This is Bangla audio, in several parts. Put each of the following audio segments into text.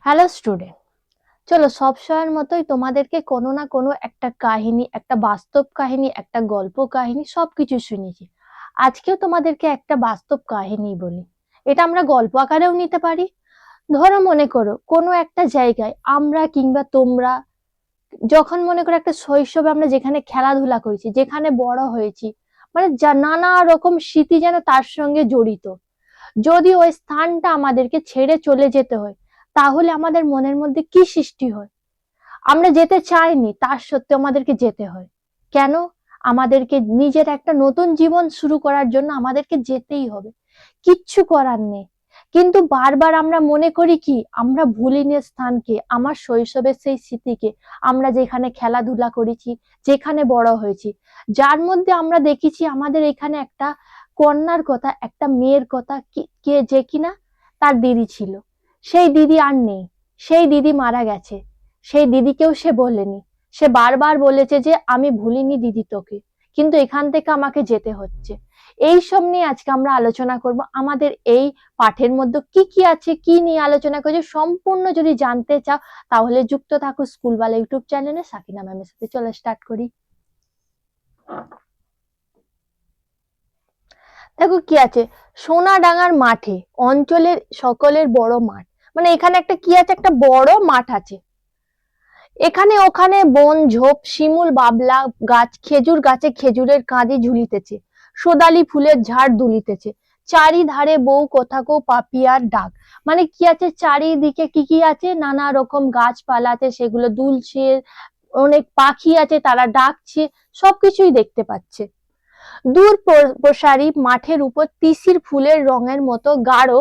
হ্যালো স্টুডেন্ট, চলো সব সময়ের মতোই তোমাদেরকে কোনো না কোনো একটা কাহিনী, একটা বাস্তব কাহিনী, একটা গল্প কাহিনী সবকিছু শুনিয়েছি। আজকেও তোমাদেরকে একটা বাস্তব কাহিনী বলি। এটা আমরা গল্প আকারেও নিতে পারি। ধরো মনে করো কোনো একটা জায়গায় আমরা কিংবা তোমরা যখন মনে করো একটা শৈশবে আমরা যেখানে খেলাধুলা করেছি, যেখানে বড় হয়েছি, মানে যা নানা রকম স্মৃতি যেন তার সঙ্গে জড়িত। যদি ওই স্থানটা আমাদেরকে ছেড়ে চলে যেতে হয়, তাহলে আমাদের মনের মধ্যে কি সৃষ্টি হয়? আমরা যেতে চাইনি, তার সত্ত্বেও আমাদেরকে যেতে হয়। কেন? আমাদেরকে নিজের একটা নতুন জীবন শুরু করার জন্য আমাদেরকে যেতেই হবে। কিচ্ছু করার নেই। কিন্তু বারবার আমরা মনে করি কি, আমরা ভুলিনি স্থানকে, আমার শৈশবের সেই স্মৃতিকে, আমরা যেখানে খেলাধুলা করেছি, যেখানে বড় হয়েছি, যার মধ্যে আমরা দেখেছি আমাদের এখানে একটা কন্যার কথা, একটা মেয়ের কথা, কে যে কিনা তার দিদি ছিল। সেই দিদি আর নেই, সেই দিদি মারা গেছে। সেই দিদিকেও সে বলেনি। সে বারবার বলেছে যে আমি ভুলিনি দিদি তোকে, কিন্তু এখান থেকে আমাকে যেতে হচ্ছে। এইসব নিয়ে আজকে আমরা আলোচনা করব। আমাদের এই পাঠের মধ্যে কি কি আছে, কি নিয়ে আলোচনা করছে, সম্পূর্ণ যদি জানতে চাও তাহলে যুক্ত থাকো স্কুলবালা ইউটিউব চ্যানেলে সাকিনা ম্যামের সাথে। চলো স্টার্ট করি। দেখো কি আছে, সোনাডাঙ্গার মাঠে, অঞ্চলের সকলের বড় মাঠ। মানে এখানে একটা কি আছে, একটা বড় মাঠ আছে। এখানে ওখানে বন ঝোপ, শিমুল বাবলা গাছ, খেজুর গাছে খেজুরের কাঁদি ঝুলিতেছে, সোদালি ফুলের ঝাড় দুলিতেছে, চারিধারে বউ কোথাকো পাপিয়ার ডাক। মানে কি আছে, চারিদিকে কি কি আছে, নানা রকম গাছপালা আছে, সেগুলো দুলছে, অনেক পাখি আছে, তারা ডাকছে, সবকিছুই দেখতে পাচ্ছে। দূর প্রসারী মাঠের উপর তিসির ফুলের রঙের মতো গাঢ়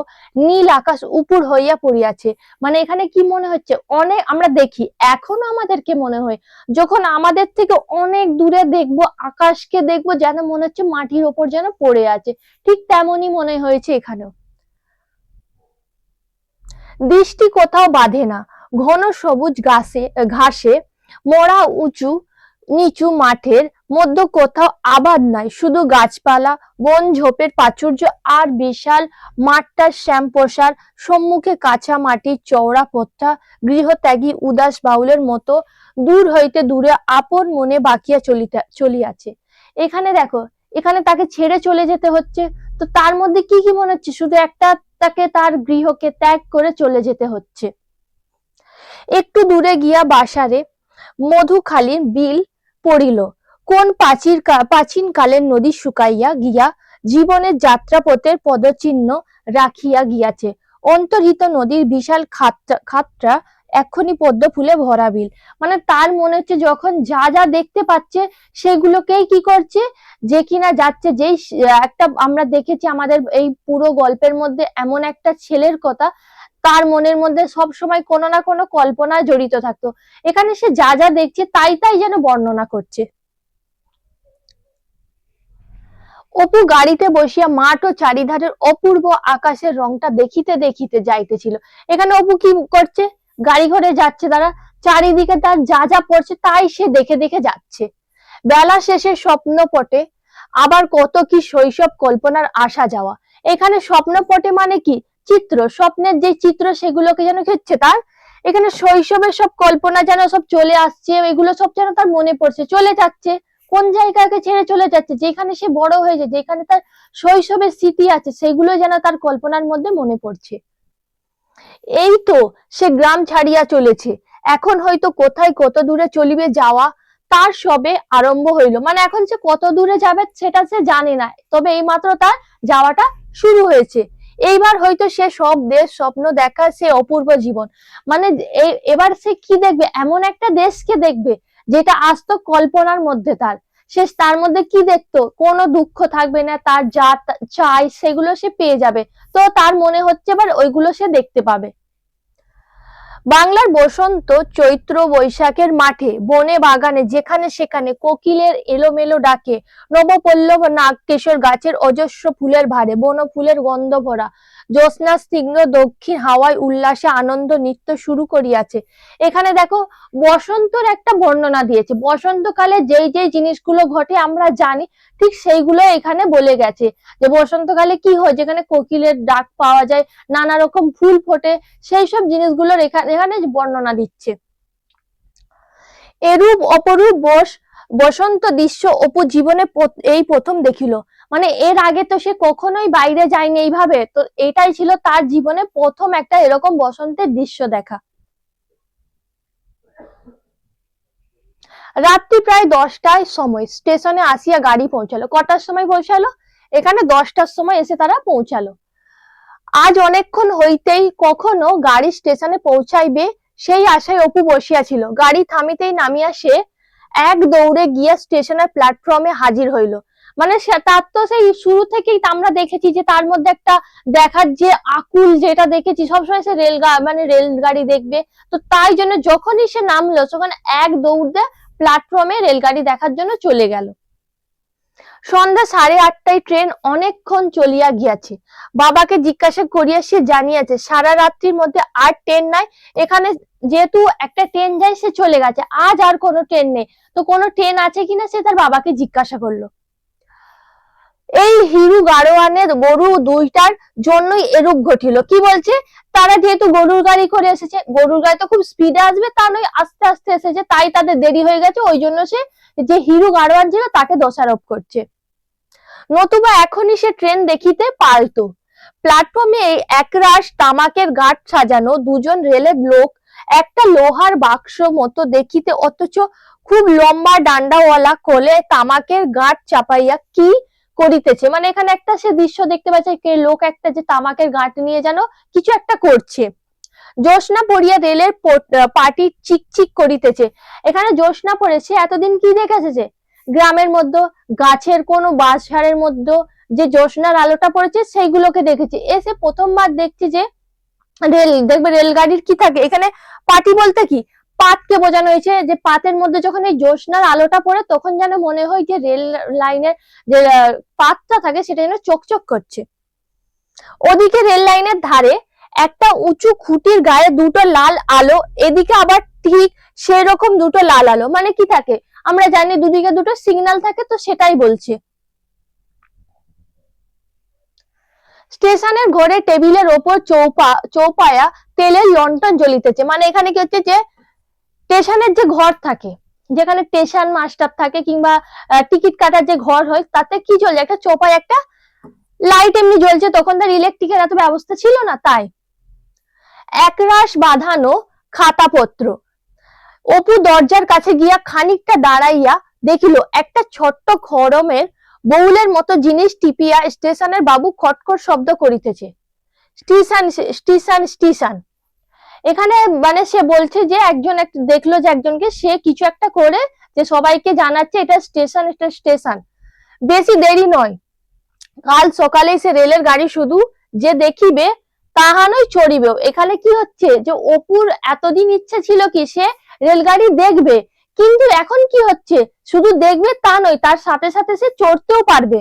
নীল আকাশ উপুড় হইয়া পড়িয়াছে। মানে এখানে কি মনে হচ্ছে, অনেক আমরা দেখি, এখনো আমাদেরকে মনে হয় যখন আমাদের থেকে অনেক দূরে দেখবো, আকাশকে দেখবো, যেন মনে হচ্ছে মাটির ওপর যেন পড়ে আছে। ঠিক তেমনই মনে হয়েছে এখানেও। দৃষ্টি কোথাও বাঁধে না। ঘন সবুজ ঘাসে মোড়া উঁচু নিচু মাঠের মধ্যে কোথাও আবাদ নাই, শুধু গাছপালা, বন ঝোপের প্রাচুর্য, আর বিশাল মাঠটার শ্যামপ্রসার। সম্মুখে কাঁচা মাটির চওড়া পথটা গৃহত্যাগী উদাস বাউলের মতো দূর হইতে দূরে আপন মনে বাকিয়া চলিয়াছে। এখানে দেখো, এখানে তাকে ছেড়ে চলে যেতে হচ্ছে। তো তার মধ্যে কি কি মনে হচ্ছে, শুধু একটা, তাকে তার গৃহকে ত্যাগ করে চলে যেতে হচ্ছে। একটু দূরে গিয়া বাসারে মধুখালীর বিল পড়িল। কোন প্রাচীন কালের নদী শুকাইয়া গিয়া জীবনের যাত্রাপথের পদচিহ্ন রাখিয়া গিয়াছে। অন্তর্হিত নদীর বিশাল খাতটা এক্ষুনি পদ্ম ফুলে ভরা বিল। মানে তার মনে হচ্ছে যখন যা যা দেখতে পাচ্ছে সেগুলোকেই কি করছে, যে কিনা যাচ্ছে। যেই একটা আমরা দেখেছি আমাদের এই পুরো গল্পের মধ্যে এমন একটা ছেলের কথা, তার মনের মধ্যে সব সময় কোনো না কোনো কল্পনা জড়িত থাকতো। এখানে সে যা যা দেখছে তাই তাই যেন বর্ণনা করছে। অপু গাড়িতে বসিয়া মাঠ ও চারিধারের অপূর্ব আকাশের রংটা দেখিতে দেখিতে যাইতেছিল। এখানে অপু কি করছে, গাড়ি ঘরে যাচ্ছে, তারা চারিদিকে তার যা যা পড়ছে তাই সে দেখে দেখে যাচ্ছে। বেলা শেষে স্বপ্নপটে আবার কত কি শৈশব কল্পনার আসা যাওয়া। এখানে স্বপ্নপটে মানে কি, চিত্র, স্বপ্নের যে চিত্র সেগুলোকে যেন হচ্ছে তার, এখানে শৈশবের সব কল্পনা যেন সব চলে আসছে, এগুলো সব যেন তার মনে পড়ছে, চলে যাচ্ছে। কোন জায়গাকে ছেড়ে চলে যাচ্ছে, যেখানে সে বড় হয়েছে, যেখানে তার শৈশবের স্মৃতি আছে, সেগুলো যেন তার কল্পনার মধ্যে মনে পড়ছে। এই তো সে গ্রাম ছাড়িয়া চলেছে, এখন হয়তো কোথায় কত দূরে চলিবে যাওয়া তার সবে আরম্ভ হইল। মানে এখন সে কত দূরে যাবে সেটা সে জানে না, তবে এই মাত্র তার যাওয়াটা শুরু হয়েছে। এইবার হয়তো সে সব দেশ স্বপ্ন দেখা, সে অপূর্ব জীবন। মানে এবার সে কি দেখবে, এমন একটা দেশকে দেখবে যেটা আজ তো কল্পনার মধ্যে তার। সে তার মধ্যে কি দেখতো, কোনো দুঃখ থাকবে না, তার যা চাই সেগুলো সে পেয়ে যাবে। তো তার মনে হচ্ছে এবার ওইগুলো সে দেখতে পাবে। বাংলার বসন্ত, চৈত্র বৈশাখের মাঠে, বনে বাগানে, যেখানে সেখানে কোকিলের এলোমেলো ডাকে, নবপল্লব নাগকেশর গাছের অজস্র ফুলের ভারে, বন ফুলের গন্ধ ভরা, জ্যোৎস্না স্নিগ্ধ দক্ষিণ হাওয়ায় উল্লাসে আনন্দ নৃত্য শুরু করিয়াছে। এখানে দেখো বসন্তর একটা বর্ণনা দিয়েছে, বসন্তকালে যেই যেই জিনিসগুলো ঘটে আমরা জানি, ঠিক সেইগুলো এখানে বলে গেছে যে বসন্তকালে কি হয়, যেখানে কোকিলের ডাক পাওয়া যায়, নানা রকম ফুল ফোটে, সেই সব জিনিসগুলোর এখানে বর্ণনা দিচ্ছে। এরূপ অপরূপ বসন্ত দৃশ্য অপু জীবনে এই প্রথম দেখিল। মানে এর আগে তো সে কখনোই বাইরে যায়নি এইভাবে, তো এটাই ছিল তার জীবনে প্রথম একটা এরকম বসন্তের দৃশ্য দেখা। রাত্রি প্রায় 10টার সময় স্টেশনে আসিয়া গাড়ি পৌঁছালো। কটার সময় পৌঁছালো? এখানে 10টার সময় এসে তারা পৌঁছালো। আজ অনেকক্ষণ হইতেই কখনো গাড়ি স্টেশনে পৌঁছাইবে সেই আশায় অপু বসিয়াছিল। গাড়ি থামিতেই নামিয়া সে এক দৌড়ে গিয়া স্টেশনের প্ল্যাটফর্মে হাজির হইল। মানে তার তো সেই শুরু থেকেই আমরা দেখেছি যে তার মধ্যে একটা দেখার যে আকুল, যেটা দেখেছি সবসময় সে রেলগাড়ি দেখবে, তো তাই জন্য যখনই সে নামলো তখন এক দৌড়ে প্ল্যাটফর্মে রেলগাড়ি দেখার জন্য চলে গেল। সন্ধ্যা 8:30টায় ট্রেন অনেকক্ষণ চলিয়া গিয়াছে। বাবাকে জিজ্ঞাসা করিয়া সে জানিয়াছে সারা রাত্রির মধ্যে আর ট্রেন নাই। এখানে যেহেতু একটা ট্রেন যায়, সে চলে গেছে, আজ আর কোনো ট্রেন নেই, তো কোনো ট্রেন আছে কিনা সে তার বাবাকে জিজ্ঞাসা করলো। এই হিরু গাড়োয়ানের গরু দুইটার জন্যই এরূপ ঘটিল। কি বলছে, তারা যেহেতু গরুর গাড়ি করে এসেছে, গরুর গাড়ি তো খুব স্পিডে আসবে, তা নয় আস্তে আস্তে এসেছে, তাই তাদের দেরি হয়ে গেছে, ওই জন্য সে যে হিরু গাড়োয়ান ছিল তাকে দোষারোপ করছে। নতুবা এখনই সে ট্রেন দেখিতে পারতো। প্ল্যাটফর্মে একরাশ তামাকের গাঁট সাজানো দুজন রেলের লোক একটা লোহার বাক্স মতো দেখিতে, অথচ খুব লম্বা ডান্ডাওয়ালা কোলে তামাকের গাঁট চাপাইয়া কি করিতেছে। মানে এখানে একটা সে দৃশ্য দেখতে পাচ্ছে, কে লোক একটা যে তামাকের গাঁট নিয়ে যেন কিছু একটা করছে। জ্যোৎস্না পড়িয়া রেলের পাটি চিকচিক করিতেছে। এখানে জ্যোৎস্না পড়েছে, এতদিন কি দেখেছে, গ্রামের মধ্যে গাছের কোনো বাঁশঝাড়ের মধ্যে যে জ্যোৎস্নার আলোটা পড়েছে সেইগুলোকে দেখেছি। এসে প্রথমবার দেখছি যে দেখবে রেলগাড়ির কি থাকে, এখানে পাটি বলতে কি, পাতকে বোঝানো হয়েছে, যে পাতের মধ্যে যখন এই জ্যোৎস্নার আলোটা পড়ে তখন যেন মনে হয় যে রেল লাইনের যে পাতটা থাকে সেটা যেন চকচক করছে। ওদিকে রেল লাইনের ধারে একটা উঁচু খুঁটির গায়ে দুটো লাল আলো, এদিকে আবার ঠিক সেরকম দুটো লাল আলো। মানে কি থাকে, আমরা জানি দুদিকে দুটো সিগন্যাল থাকে, তো সেটাই বলছে। স্টেশনের ঘরে টেবিলের ওপর চৌপায়া তেলের লন্ঠন জ্বলিতেছে। মানে এখানে কি হচ্ছে, যে স্টেশনের যে ঘর থাকে, যেখানে স্টেশন মাস্টার থাকে কিংবা টিকিট কাটার যে ঘর হয়, তাতে কি চলছে, একটা চৌপায় একটা লাইট এমনি জ্বলছে, তখন তার ইলেকট্রিকের এত ব্যবস্থা ছিল না, তাই একরাশ বাঁধানো খাতাপত্র। অপু দরজার কাছে গিয়া খানিকটা দাঁড়াইয়া দেখিল একটা ছোট্ট খড়মের বউলের মতো জিনিস টিপিয়া স্টেশনের বাবু খটখট শব্দ করিতেছে। Station station station. এখানে মানে সে বলছে যে একজন দেখলো যে একজনকে, সে কিছু একটা করে যে সবাইকে জানাচ্ছে এটা স্টেশন, এটা স্টেশন। বেশি দেরি নয়, কাল সকালে সে রেলের গাড়ি শুধু যে দেখিবে তাহা নয় চড়িবেও। এখানে কি হচ্ছে, যে অপুর এতদিন ইচ্ছে ছিল কি সে রেলগাড়ি দেখবে, কিন্তু এখন কি হচ্ছে, শুধু দেখবে তা নয়, তার সাথে সাথে সে চড়তেও পারবে।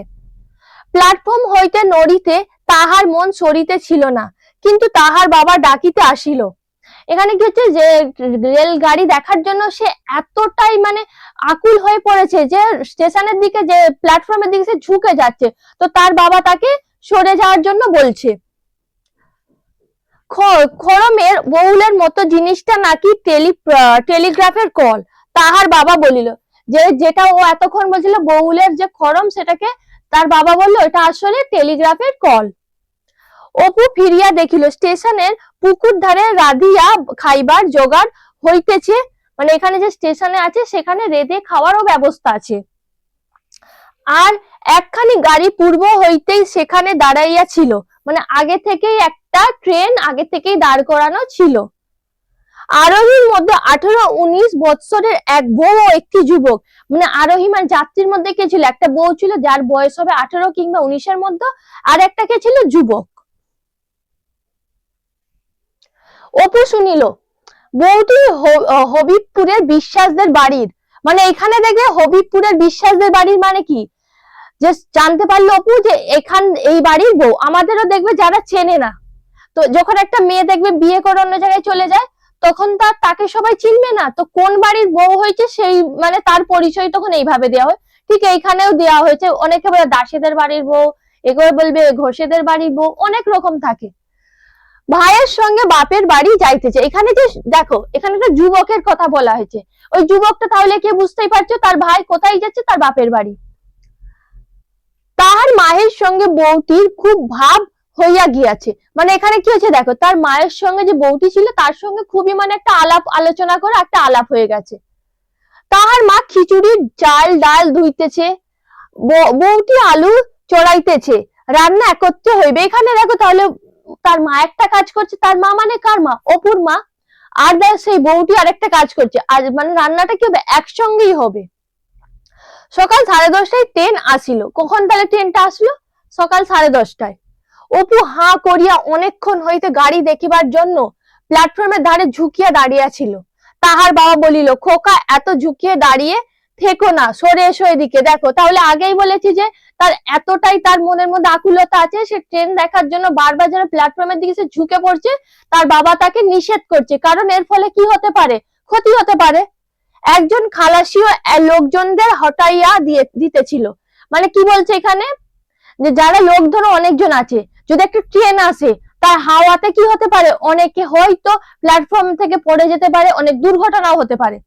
প্ল্যাটফর্ম হইতে নড়িতে তাহার মন সরিতে ছিল না, কিন্তু তাহার বাবা ডাকিতে আসিল। এখানে কি হচ্ছে, যে রেলগাড়ি দেখার জন্য সে এতটাই মানে আকুল হয়ে পড়েছে যে স্টেশনের দিকে, যে প্ল্যাটফর্মের দিকে সে ঝুঁকে যাচ্ছে, তো তার বাবা তাকে সরে যাওয়ার জন্য বলছে। খড়মের বউলের মতো জিনিসটা নাকি টেলিগ্রাফের কল। তাহার বাবা বলিল, যে যেটা ও এতক্ষণ বলছিল বউলের যে খড়ম, সেটাকে তার বাবা বললো এটা আসলে টেলিগ্রাফের কল। অপু ফিরিয়া দেখিল স্টেশনের পুকুর ধারে রাধিয়া খাইবার জোগাড় হইতেছে। মানে এখানে যে স্টেশনে আছে সেখানে রেঁধে খাওয়ারও ব্যবস্থা আছে। আর একখানি গাড়ি পূর্ব হইতেই সেখানে দাঁড়াইয়া ছিল। মানে আগে থেকেই একটা ট্রেন আগে থেকেই দাঁড় করানো ছিল। আরোহীর মধ্যে 18-19 বৎসরের এক বউ ও একটি যুবক। মানে আরোহী মানে যাত্রীর মধ্যে কে ছিল, একটা বউ ছিল যার বয়স হবে 18 কিংবা 19-এর মধ্যে, আর একটা কে ছিল যুবক। অপু শুনিল বউটি হবিবপুরের বিশ্বাসদের বাড়ির। মানে এখানে দেখবে হবিবপুরের বিশ্বাসদের বাড়ির মানে কি, যে জানতে পারলো অপু যে এই বাড়ির বউ। আমাদেরও দেখবে যারা চেনে না, তো যখন একটা মেয়ে দেখবে বিয়ে করে অন্য জায়গায় চলে যায়, তখন তাকে সবাই চিনবে না, তো কোন বাড়ির বউ হয়েছে সেই মানে তার পরিচয় তখন এইভাবে দেওয়া হয়। ঠিক এইখানেও দেওয়া হয়েছে, অনেকে বলে দাসীদের বাড়ির বউ, এগুলো বলবে ঘোষেদের বাড়ির বউ, অনেক রকম থাকে। ভাইয়ের সঙ্গে বাপের বাড়ি যাইতেছে, এখানে যে দেখো এখানে একটা যুবকের কথা বলা হয়েছে, ওই যুবকটা তাহলে কে বুঝতেই পারছো তার ভাই কোথায় যাচ্ছে, তার বাপের বাড়ি। তার মায়ের সঙ্গে বউটির খুব ভাব হইয়া গিয়াছে, মানে এখানে কি হয়েছে দেখো, তার মায়ের সঙ্গে যে বউটি ছিল তার সঙ্গে খুবই মানে একটা আলাপ আলোচনা করে একটা আলাপ হয়ে গেছে। তাহার মা খিচুড়ির চাল ডাল ধুইতেছে, বউটি আলু চড়াইতেছে, রান্না একত্রে হইবে। এখানে দেখো তাহলে তার মা একটা কাজ করছে, তার মা মানে কার মা, অপুর মা, আর সেই বউটি আরেকটা কাজ করছে, আর মানে রান্নাটা কি হবে, একসঙ্গেই হবে। সকাল 10:30টায় ট্রেন আসিল। কখন তাহলে ট্রেনটা আসলো, সকাল 10:30টায়। অপু হাঁ করিয়া অনেকক্ষণ হইতে গাড়ি দেখিবার জন্য প্ল্যাটফর্মের ধারে ঝুঁকিয়া দাঁড়িয়ে ছিল। তাহার বাবা বলিল, খোকা এত ঝুঁকিয়ে দাঁড়িয়ে থেকো না, সরে এসো এদিকে। দেখো তাহলে আগেই বলেছি যে তার এতটাই তার মনের মধ্যে আকুলতা আছে, সে ট্রেন দেখার জন্য বারবার যেন প্ল্যাটফর্মের দিকে সে ঝুঁকে পড়ছে, তার বাবা তাকে নিষেধ করছে, কারণ এর ফলে কি হতে পারে, ক্ষতি হতে পারে। একজন খালাসিও লোকজনদের হটাইয়া দিতেছিল, মানে কি বলছে এখানে, যে যারা লোক ধরো অনেকজন আছে, যদি একটা ট্রেন আসে তার হাওয়াতে কি হতে পারে, অনেকে হয়তো প্ল্যাটফর্ম থেকে পড়ে যেতে পারে, অনেক দুর্ঘটনাও হতে পারে।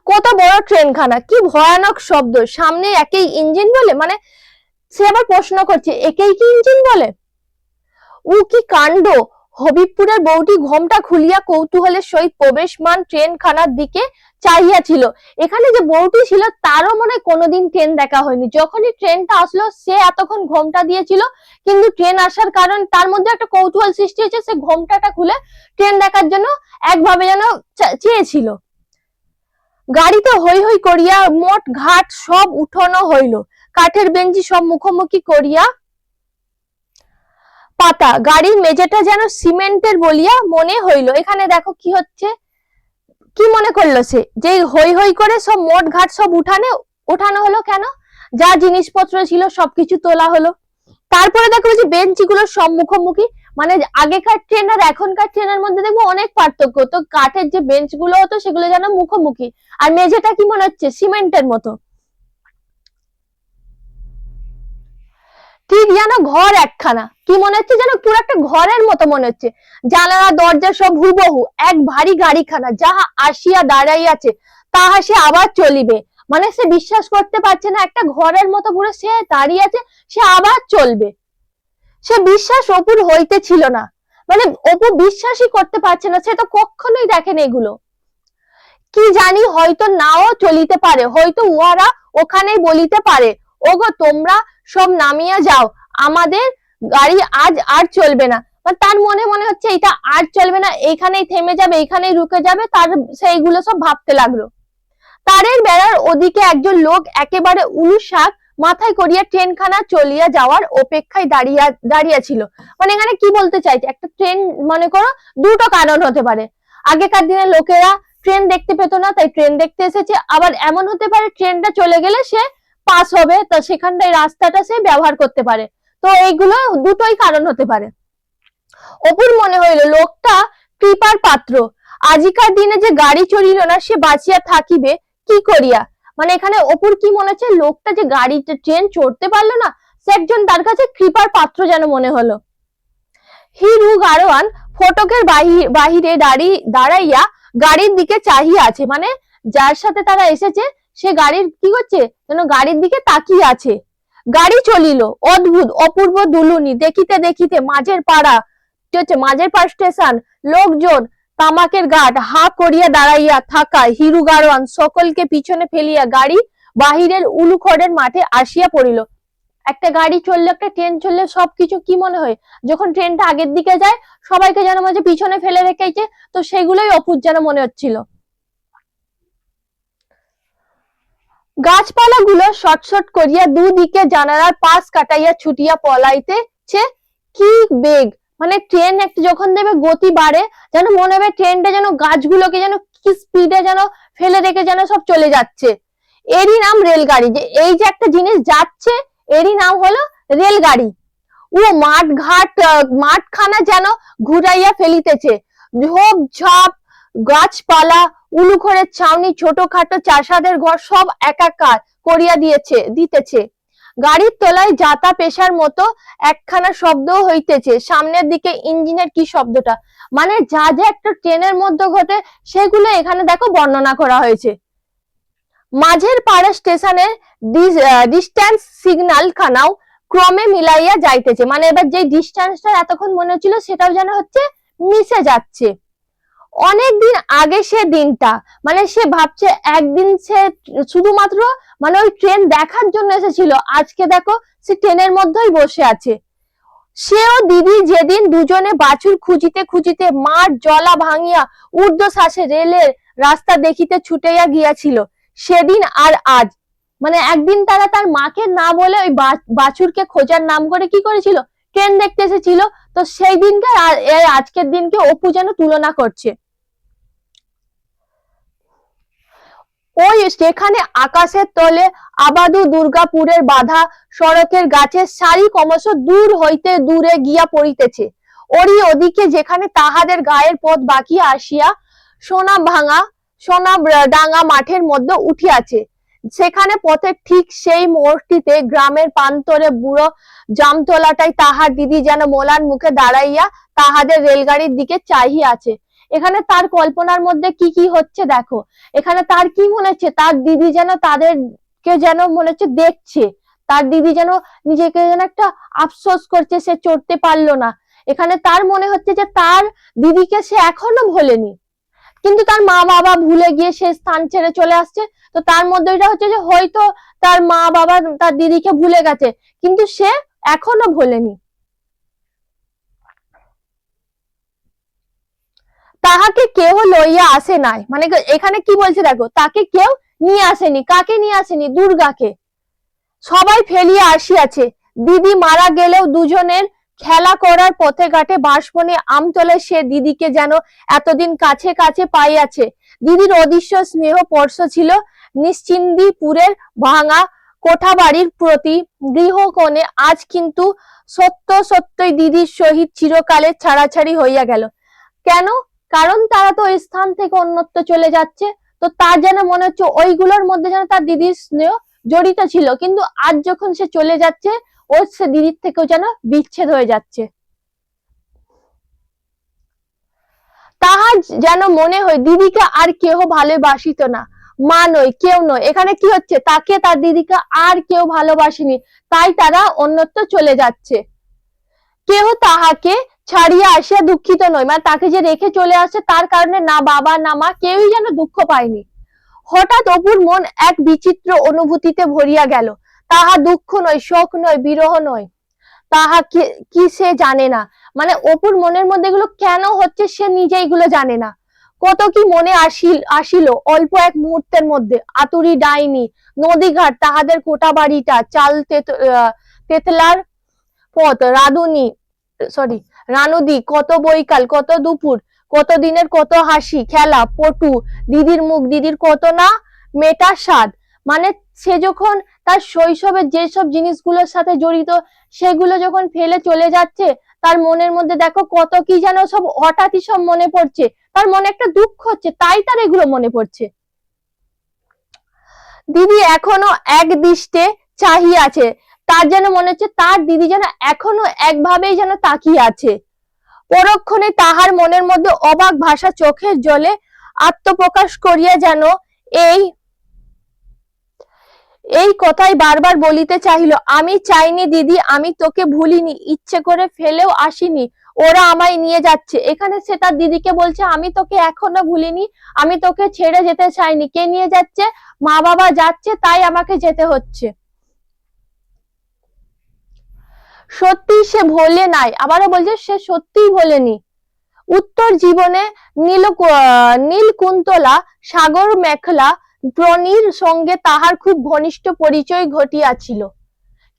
কত বড় ট্রেনখানা, কি ভয়ানক শব্দ, সামনে একেই ইঞ্জিন বলে, মানে সে আবার প্রশ্ন করছে একেই কি ইঞ্জিন বলে। ও কি কাণ্ড, হবিবপুরের বউটি ঘোমটা খুলিয়া কৌতূহলের সহিত প্রবেশমান ট্রেনখানার দিকে চাহিয়াছিল। এখানে যে বউটি ছিল তারও মনে কোনোদিন ট্রেন দেখা হয়নি, যখনই ট্রেনটা আসলো সে এতক্ষণ ঘোমটা দিয়েছিল, কিন্তু ট্রেন আসার কারণ তার মধ্যে একটা কৌতূহল সৃষ্টি হয়েছে, সে ঘোমটাটা খুলে ট্রেন দেখার জন্য একভাবে যেন চেয়েছিল। গাড়িতে হৈ হৈ করিয়া মোট ঘাট সব উঠানো হইল, কাঠের বেঞ্চি সব মুখোমুখি করিয়া পাতা, গাড়ির মেঝেটা যেন সিমেন্টের বলিয়া মনে হইল। এখানে দেখো কি হচ্ছে, কি মনে করলো সে, যে হৈ হৈ করে সব মোট ঘাট সব উঠানো হলো, কেন, যা জিনিসপত্র ছিল সবকিছু তোলা হলো। তারপরে দেখো যে বেঞ্চিগুলো সব মুখোমুখি, মানে আগেকার ট্রেন আর এখনকার ট্রেনের মধ্যে দেখবো অনেক পার্থক্য, তো কাঠের যে বেঞ্চ গুলো হতো সেগুলো যেন মুখোমুখি, আর মেঝেটা কি মনে হচ্ছে, সিমেন্টের মতো, ঠিক যেন ঘর একখানা, কি মনে হচ্ছে যেন পুরো একটা ঘরের মতো মনে হচ্ছে, জানালা দরজা সব হুবহু এক ভারী গাড়িখানা, যাহা আসিয়া দাঁড়াইয়াছে তাহা সে আবার চলিবে, মানে সে বিশ্বাস করতে পারছে না, একটা ঘরের মতো পুরো সে দাঁড়িয়ে আছে, সে আবার চলবে। সে বিশ্বাস অপুর হইতে ছিল না, মানে অপু বিশ্বাসই করতে পারছে না, সে তো কখনোই দেখেনি এগুলো। কি জানি হয়তো নাও চলিতে পারে, হয়তো উহারা ওখানেই বলিতে পারে, ওগো তোমরা সব নামিয়া যাও, আমাদের গাড়ি আজ আর চলবে না, তার মনে মনে হচ্ছে এটা আর চলবে না, এইখানেই থেমে যাবে, এইখানেই রুকে যাবে, তার সেইগুলো সব ভাবতে লাগলো। তারের বেড়ার ওদিকে একজন লোক একেবারে উলু শাক মাথায় করিয়া ট্রেনখানা চলিয়া যাওয়ার অপেক্ষায় দাঁড়িয়ে ছিল। মানে এখানে কি বলতে চাইছে, একটা ট্রেন মনে করো দুটো কারণ হতে পারে, আগেকার দিনে লোকেরা ট্রেন দেখতে পেত না তাই ট্রেন দেখতে এসেছে, আবার এমন হতে পারে ট্রেনটা চলে গেলে সে পাস হবে, তো সেখানটায় রাস্তাটা সে ব্যবহার করতে পারে, তো এইগুলো দুটোই কারণ হতে পারে। অপুর মনে হইল লোকটা কৃপার পাত্র, আজিকার দিনে যে গাড়ি চলিল না সে বাঁচিয়া থাকিবে কি করিয়া, মানে এখানে অপুর কি মনে হচ্ছে, লোকটা যে গাড়িতে ট্রেন চড়তে পারলো না, সে একজন তার কাছে কৃপার পাত্র যেন মনে হলো। হিরু গাড়োয়ান ফটকের বাহিরে দাঁড়াইয়া গাড়ির দিকে চাহিয়া আছে, মানে যার সাথে তারা এসেছে সে গাড়ির কি করছে, যেন গাড়ির দিকে তাকিয়ে আছে। গাড়ি চলিল, অদ্ভুত অপূর্ব দুলুনি, দেখিতে দেখিতে মাঝের পাড়া, মাঝের পাড় স্টেশন, লোকজন, তামাকের গাঠ, হা করিয়া দাঁড়াইয়া থাকা হিরু গাড়োয়ান সকলকে পিছনে ফেলিয়া গাড়ি বাহিরের উলুখড়ের মাঠে আসিয়া পড়িল। একটা গাড়ি চললে, একটা ট্রেন চললে সবকিছু কি মনে হয়, যখন ট্রেনটা আগের দিকে যায় সবাইকে যেন মাঝে পিছনে ফেলে রেখেছে, তো সেগুলোই অপুর যেন মনে হচ্ছিল। গাছপালা গুলো শটশট করিয়া দুদিকে জানালার পাশ কাটাইয়া ছুটিয়া পলাইতেছে, কি বেগ, মানে ট্রেন একটা যখন দেবে গতি বাড়ে, যেন মনে হবে ট্রেনটা যেন গাছগুলোকে যেন কি স্পিডে যেন ফেলে রেখে যেন সব চলে যাচ্ছে। এরই নাম রেলগাড়ি, যে এই যে একটা জিনিস যাচ্ছে এরই নাম হলো রেলগাড়ি। ও মাঠখানা যেন ঘুরাইয়া ফেলিতেছে। ঝোপ ঝাপ গাছপালা, উলুখড়ের ছাউনি, ছোটখাটো চাষাদের ঘর সব একাকার করিয়া দিতেছে। গাড়ির তলায় যাতা পেশার মতো একখানা শব্দ হইতেছে। সামনের দিকে ইঞ্জিনের কি শব্দটা, মানে যা যা একটা ট্রেনের মধ্যে ঘটে সেগুলো এখানে দেখো বর্ণনা করা হয়েছে। মাঝের পাড়া স্টেশনের ডিস্ট্যান্স সিগন্যাল খানাও ক্রমে মিলাইয়া যাইতেছে, মানে এবার যে ডিস্ট্যান্সটা এতক্ষণ মনে হচ্ছিল সেটাও যেন হচ্ছে মিশে যাচ্ছে। অনেকদিন আগে সে দিনটা, মানে সে ভাবছে একদিন সে শুধুমাত্র মানে ওই ট্রেন দেখার জন্য এসেছিল, আজকে দেখো সে ট্রেনের মধ্যেই বসে আছে। সেও দিদি যেদিন দুজনে বাছুর খুঁজিতে খুঁজিতে মাঠ জলা ভাঙিয়া ঊর্ধ্বশ্বাসে রেলের রাস্তা দেখিতে ছুটাইয়া গিয়াছিল, সেদিন আর আজ, মানে একদিন তারা তার মাকে না বলে ওই বাছুরকে খোঁজার নাম করে কি করেছিল, ট্রেন দেখতে এসেছিল। তো সেই দিনকে আর আজকের দিনকে অপু যেন তুলনা করছে। ওই সেখানে আকাশের তলে আবাদু দুর্গাপুরের বাধা সড়কের গাছের সারি ক্রমশ দূর হইতে দূরে গিয়া পড়িতেছে। ওরই ওদিকে যেখানে তাহাদের গায়ের পথ বাকিয়া আসিয়া সোনা ডাঙ্গা মাঠের মধ্যে উঠিয়াছে, সেখানে পথের ঠিক সেই মোড়টিতে গ্রামের প্রান্তরে বুড়ো জামতলাটাই তাহার দিদি যেন মোলান মুখে দাঁড়াইয়া তাহাদের রেলগাড়ির দিকে চাহিয়া আছে। এখানে তার কল্পনার মধ্যে কি কি হচ্ছে দেখো। এখানে তার কি মনে হচ্ছে, তার দিদি যেন তাদেরকে যেন মনে হচ্ছে দেখছে, তার দিদি যেন নিজেকে যেন একটা আফসোস করছে সে চড়তে পারলো না। এখানে তার মনে হচ্ছে যে তার দিদিকে সে এখনো ভোলেনি, কিন্তু তার মা বাবা ভুলে গিয়ে সে স্থান ছেড়ে চলে আসছে। তো তার মধ্যে এটা হচ্ছে যে হয়তো তার মা বাবা তার দিদিকে ভুলে গেছে, কিন্তু সে এখনো ভোলেনি। তাহাকে কেহ লইয়া আসে নাই, মানে এখানে কি বলছে দেখো, তাকে কেউ নিয়ে আসেনি। কাকে নিয়ে আসেনি? দুর্গাকে। সবাই ফেলিয়া আসিয়াছে। দিদি মারা গেলেও দুজনের খেলা করার পথে ঘাটে বাঁশবনে আমতলে সে দিদিকে যেন এতদিন কাছে কাছে পাইয়াছে। দিদির অদৃশ্য স্নেহ স্পর্শ ছিল নিশ্চিন্দিপুরের ভাঙা কোঠাবাড়ির প্রতি গৃহকোণে। আজ কিন্তু সত্যই দিদির সহিত চিরকালের ছাড়াছাড়ি হইয়া গেল। কেন? কারণ তারা তো ওই স্থান থেকে অন্যত্র চলে যাচ্ছে। তো তার যেন মনে হচ্ছে ওইগুলোর মধ্যে যেন তার দিদির স্নেহ জড়িত ছিল, কিন্তু আজ যখন সে চলে যাচ্ছে ও সে দিদির থেকেও যেন বিচ্ছেদ হয়ে যাচ্ছে। তাহার যেন মনে হয় দিদিকে আর কেহ ভালোবাসিত না, মা নয়, কেউ নয়। এখানে কি হচ্ছে, তাকে তার দিদিকে আর কেউ ভালোবাসেনি, তাই তারা অন্যত্র চলে যাচ্ছে। কেহ তাহাকে ছাড়িয়া আসিয়া দুঃখিত নয়, মানে তাকে যে রেখে চলে আসছে তার কারণে না বাবা না মা কেউই যেন দুঃখ পায়নি। হঠাৎ অপুর মন এক বিচিত্র অনুভূতিতে ভরিয়া গেল। তাহা দুঃখ নয়, শোক নয়, বিরহ নয়, তাহা কি সে জানে না। মানে অপুর মনের মধ্যে এগুলো কেন হচ্ছে সে নিজে এগুলো জানে না। কত কি মনে আসিল অল্প এক মুহূর্তের মধ্যে। আতুরি ডাইনি, নদীঘাট, তাহাদের কোটা বাড়িটা, তেতলার পথ, রানুদি, কত বৈকাল, কত দুপুর, কত দিনের কত হাসি খেলা পটু, দিদির মুখ, দিদির কত না মেটা স্বাদ। মানে সে যখন তার শৈশবের যেসব জিনিসগুলোর সাথে জড়িত সেগুলো যখন ফেলে চলে যাচ্ছে, তার মনের মধ্যে দেখো কত কি যেন সব হঠাৎই সব মনে পড়ছে। তার মনে একটা দুঃখ হচ্ছে, তাই তার এগুলো মনে পড়ছে। দিদি এখনো এক দৃষ্টে চাহিয়ে আছে, তার যেন মনে হচ্ছে তার দিদি যেন এখনো একভাবেই যেন তাকিয়ে আছে। পরক্ষণে তাহার মনের মধ্যে অবাক ভাষা চোখের জলে আত্মপ্রকাশ করিয়া যেন এই কথাই বারবার বলিতে চাহিল, আমি চাইনি দিদি, আমি তোকে ভুলিনি, ইচ্ছে করে ফেলেও আসিনি, ওরা আমায় নিয়ে যাচ্ছে। এখানে সে তার দিদিকে বলছে আমি তোকে এখনো ভুলিনি, আমি তোকে ছেড়ে যেতে চাইনি। কে নিয়ে যাচ্ছে? মা বাবা যাচ্ছে, তাই আমাকে যেতে হচ্ছে। সত্যি সে ভোলে নাই, আবারও বলছে সে সত্যিই ভোলেনি। উত্তর জীবনে নীলকুন্তলা সাগর মেখলা প্রণীর সঙ্গে তাহার খুব ঘনিষ্ঠ পরিচয় ঘটিয়াছিল,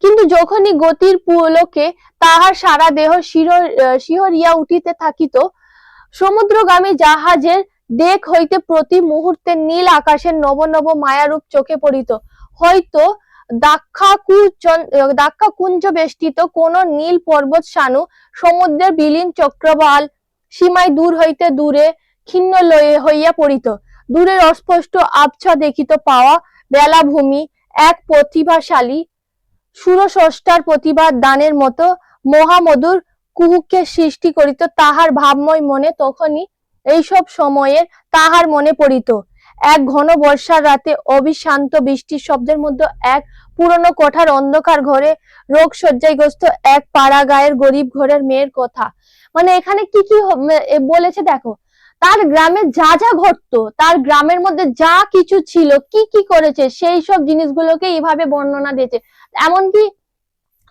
কিন্তু যখনই গতির পুলকে তাহার সারা দেহ শিহরিয়া উঠিতে থাকিত, সমুদ্রগামী জাহাজের ডেক হইতে প্রতি মুহূর্তে নীল আকাশের নব নব মায়ারূপ চোখে পড়িত। হয়তো দাক্ষাকুঞ্জ বেষ্টিত কোন নীল পর্বত সানু সমুদ্রের বিলীন চক্রবাল সীমায় দূর হইতে দূরে ক্ষীণ হইয়া পড়িত, দূরের অস্পষ্ট আবছা দেখিতে পাওয়া বেলাভূমি এক প্রতিভাশালী সুরস্রষ্টার প্রতিভার দানের মতো মহামধুর কুহুকের সৃষ্টি করিত তাহার ভাবময় মনে। তখনই এইসব সময়ের তাহার মনে পড়িত এক ঘন বর্ষার রাতে অবিশ্রান্ত বৃষ্টির শব্দের মধ্যে এক পুরনো কোঠার অন্ধকার ঘরে রোগ শয্যাগ্রস্ত এক পাড়া গায়ের গরিব ঘরের মেয়ের কথা। মানে এখানে কি কি বলেছে দেখো, তার গ্রামে যা যা ঘটতো, তার গ্রামের মধ্যে যা কিছু ছিল, কি কি করেছে, সেই সব জিনিসগুলোকে এইভাবে বর্ণনা দিয়েছে। এমনকি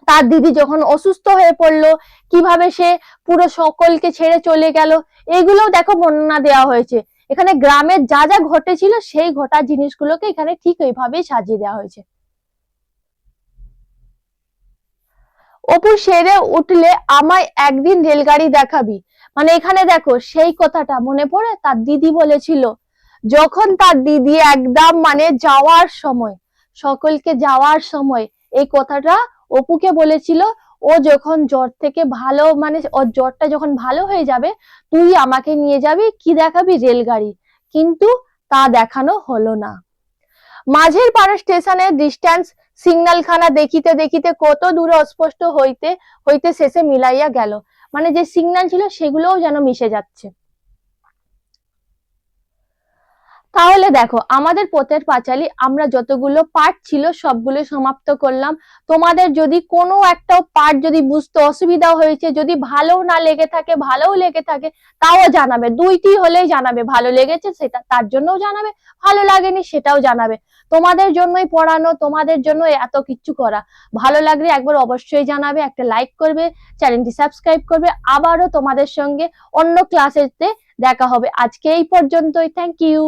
তার দিদি যখন অসুস্থ হয়ে পড়লো, কিভাবে সে পুরো সকলকে ছেড়ে চলে গেল, এগুলোও দেখো বর্ণনা দেওয়া হয়েছে। এখানে গ্রামের যা যা ঘটেছিল সেই ঘটা জিনিসগুলোকে এখানে ঠিক এইভাবেই সাজিয়ে দেওয়া হয়েছে। অপু সেরে উঠলে আমায় একদিন রেলগাড়ি দেখাবি। মানে এখানে দেখো সেই কথাটা মনে পড়ে, তার দিদি বলেছিল যখন তার দিদি একদম মানে যাওয়ার সময়, সকলকে যাওয়ার সময় এই কথাটা অপুকে বলেছিল, ও যখন জ্বর থেকে ভালো মানে ওর জ্বরটা যখন ভালো হয়ে যাবে তুই আমাকে নিয়ে যাবি, কি দেখাবি, রেলগাড়ি। কিন্তু তা দেখানো হলো না। মাঝের পাড়া স্টেশনের ডিস্টেন্স সিগন্যাল খানা দেখিতে দেখিতে কত দূরে অস্পষ্ট হইতে হইতে শেষে মিলাইয়া গেল। মানে যে সিগন্যাল ছিল সেগুলোও যেন মিশে যাচ্ছে। তাহলে দেখো আমাদের পথের পাঁচালী আমরা যতগুলো পার্ট ছিল সবগুলো সমাপ্ত করলাম। তোমাদের যদি কোনো একটা পার্ট যদি বুঝতে অসুবিধা হয়েছে, যদি ভালো না লেগে থাকে, ভালোও লেগে থাকে, তাও জানাবে, দুইটি হলেই জানাবে, ভালো লেগেছে সেটা তার জন্যও জানাবে, ভালো লাগেনি সেটাও জানাবে। তোমাদের জন্যই পড়ানো, তোমাদের জন্য এত কিছু করা। ভালো লাগলে একবার অবশ্যই জানাবে, একটা লাইক করবে, চ্যানেলটি সাবস্ক্রাইব করবে। আবারও তোমাদের সঙ্গে অন্য ক্লাসেতে দেখা হবে। আজকে এই পর্যন্তই, থ্যাংক ইউ।